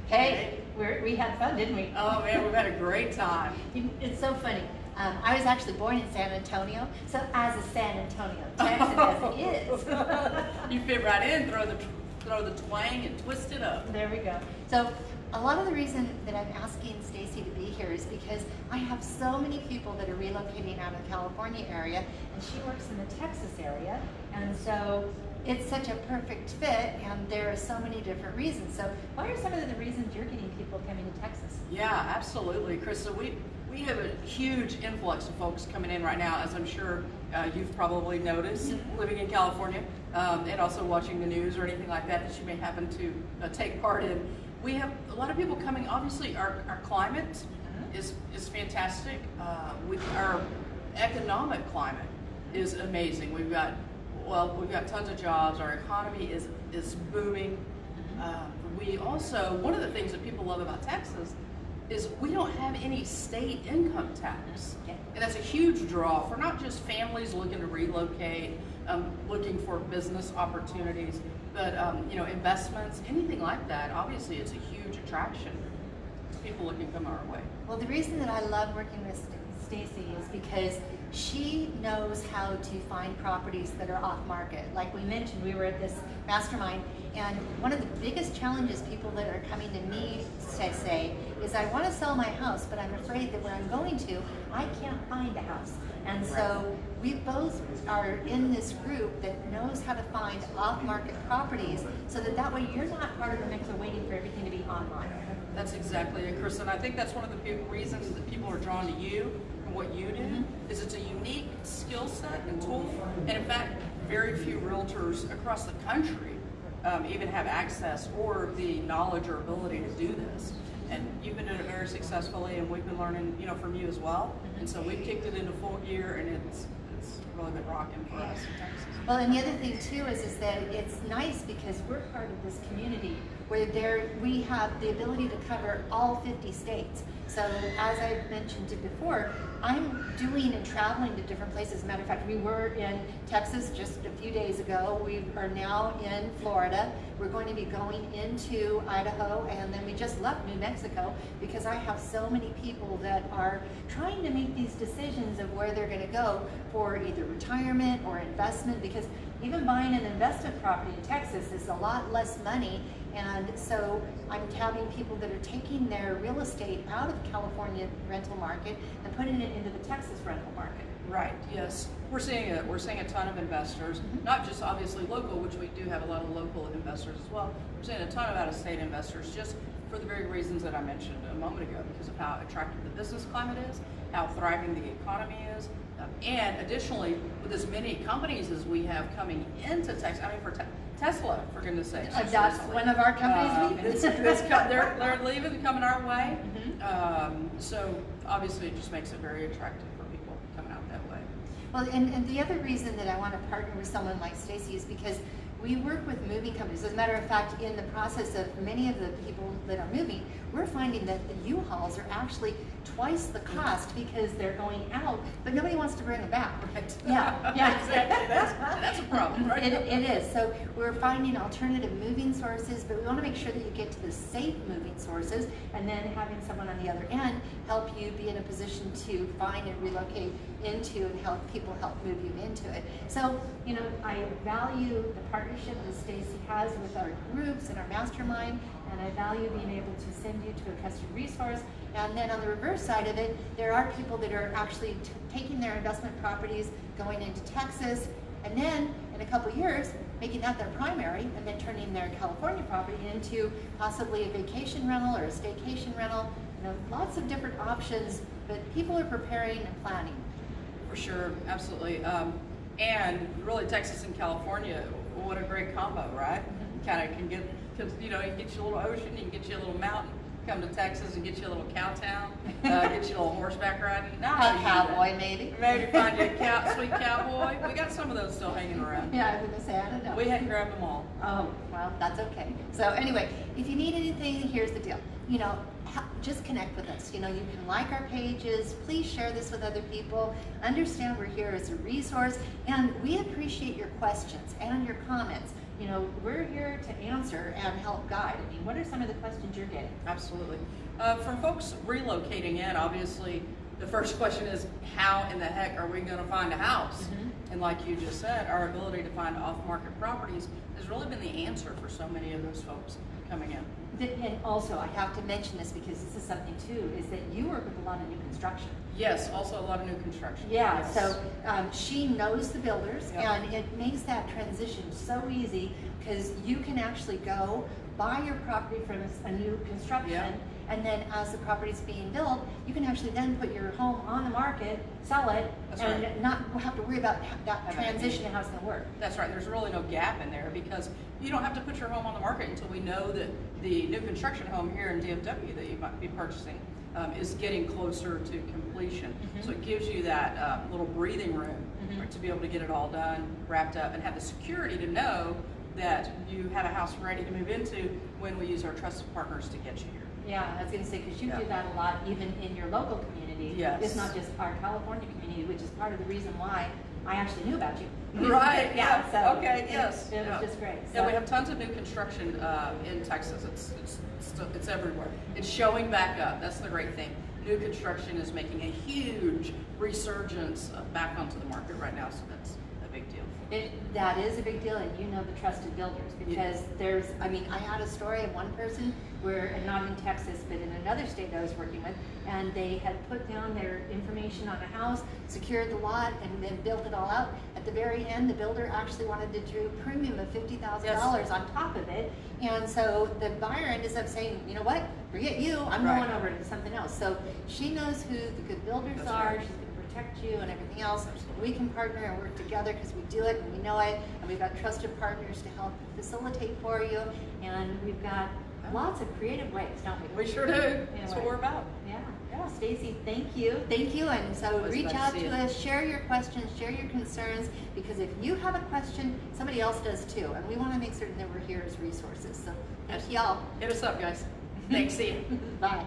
Hey, we had fun, didn't we? Oh man, we've had a great time. It's so funny. I was actually born in San Antonio, so as a San Antonio Texan as it is. You fit right in, throw the twang and twist it up. There we go. So a lot of the reason that I'm asking Stacey to be here is because I have so many people that are relocating out of the California area, and she works in the Texas area, and so it's such a perfect fit, and there are so many different reasons. So what are some of the reasons you're getting people coming to Texas? Yeah, absolutely, Krista. We have a huge influx of folks coming in right now, as I'm sure you've probably noticed living in California, and also watching the news or anything like that you may happen to take part in. We have a lot of people coming. Obviously, our climate is fantastic. Our economic climate is amazing. We've got tons of jobs. Our economy is booming. We also, one of the things that people love about Texas is we don't have any state income tax. And that's a huge draw for not just families looking to relocate, looking for business opportunities, but investments, anything like that. Obviously, it's a huge attraction to people looking to come our way. Well, the reason that I love working with Stacey is because she knows how to find properties that are off market. Like we mentioned, we were at this mastermind, and one of the biggest challenges people that are coming to me say is, I want to sell my house, but I'm afraid that where I'm going to, I can't find a house. And so we both are in this group that knows how to find off-market properties, so that way you're not part of the mix of waiting for everything to be online. That's exactly it, Chris, and I think that's one of the big reasons that people are drawn to you and what you do, is it's a unique skill set and tool, and in fact, very few realtors across the country even have access or the knowledge or ability to do this. And you've been doing it very successfully, and we've been learning, from you as well. And so we've kicked it into full gear, and it's really been rocking for us in Texas. Well, and the other thing too is that it's nice because we're part of this community where we have the ability to cover all 50 states. So as I've mentioned it before, I'm doing and traveling to different places. As a matter of fact, we were in Texas just a few days ago. We are now in Florida. We're going to be going into Idaho, and then we just left New Mexico because I have so many people that are trying to make these decisions of where they're going to go for either retirement or investment, because even buying an investment property in Texas is a lot less money. And so I'm having people that are taking their real estate out of the California rental market and putting it into the Texas rental market. Right. Yes, we're seeing a ton of investors, not just obviously local, which we do have a lot of local investors as well. We're seeing a ton of out-of-state investors, just for the very reasons that I mentioned a moment ago, because of how attractive the business climate is, how thriving the economy is, and additionally, with as many companies as we have coming into Texas. I mean, for Tesla, for goodness sakes. That's one of our companies leaving. They're leaving, coming our way. So obviously, it just makes it very attractive for people coming out that way. Well, and the other reason that I want to partner with someone like Stacey is because we work with moving companies. As a matter of fact, in the process of many of the people that are moving, we're finding that the U-Hauls are actually twice the cost because they're going out, but nobody wants to bring them back. Right. Yeah. Exactly. That's a problem, right? It is. So we're finding alternative moving sources, but we want to make sure that you get to the safe moving sources, and then having someone on the other end help you be in a position to find and relocate into, and help move you into it. So, I value the partnership that Stacey has with our groups and our mastermind, and I value being able to send you to a custom resource. And then on the reverse side of it, there are people that are actually taking their investment properties, going into Texas, and then in a couple years, making that their primary, and then turning their California property into possibly a vacation rental or a staycation rental. Lots of different options, but people are preparing and planning. For sure, absolutely. And really, Texas and California, what a great combo, right? Kind of can get, because you can get you a little ocean, you can get you a little mountain. Come to Texas and get you a little cow town, get you a little horseback riding. A cowboy, maybe. Maybe find you a sweet cowboy. We got some of those still hanging around. Yeah, I was going to say, I don't know. We hadn't grabbed them all. Oh, well, that's okay. So anyway, if you need anything, here's the deal. Just connect with us. You can like our pages. Please share this with other people. Understand we're here as a resource, and we appreciate your questions and your comments. you know, we're here to answer and help guide. I mean, what are some of the questions you're getting? Absolutely. For folks relocating in, obviously, the first question is, how in the heck are we going to find a house? And like you just said, our ability to find off-market properties has really been the answer for so many of those folks coming in. And also, I have to mention this because this is something too, is that you work with a lot of new construction. Yes, also a lot of new construction. Yeah, Yes. so she knows the builders, Yep. and it makes that transition so easy because you can actually go buy your property from a new construction, Yep. and then as the property's being built, you can actually then put your home on the market, sell it, That's and right. not have to worry about that Having to transition and how it's going to work. That's right. There's really no gap in there because you don't have to put your home on the market until we know that the new construction home here in DFW that you might be purchasing is getting closer to completion. So it gives you that little breathing room to be able to get it all done, wrapped up, and have the security to know that you have a house ready to move into when we use our trusted partners to get you here. Yeah, I was going to say, because you Yeah. do that a lot even in your local community. Yes. It's not just our California community, which is part of the reason why I actually knew about you. Right. Yeah. So Okay. Yes. It was just great. Yeah, So- we have tons of new construction in Texas. It's everywhere. It's showing back up. That's the great thing. New construction is making a huge resurgence back onto the market right now. So that's a big deal. That is a big deal, and you know the trusted builders, because there's, I mean, I had a story of one person where, and not in Texas, but in another state I was working with, and they had put down their information on a house, secured the lot, and then built it all out. At the very end, the builder actually wanted to do a premium of $50,000 on top of it, and so the buyer ended up saying, you know what, forget you, I'm Right. going over to something else. So she knows who the good builders That's are. right. She's protect you and everything else. We can partner and work together because we do it and we know it, and we've got trusted partners to help facilitate for you, and we've got lots of creative ways, don't we? We sure do. That's what we're about. Yeah. Yeah. Stacey, thank you. Thank you. And so Always reach glad to out see to you. us, share your questions, share your concerns, because if you have a question, somebody else does too. And we want to make certain that we're here as resources. So thank y'all. Hit us up, guys. Thanks. See you. Bye.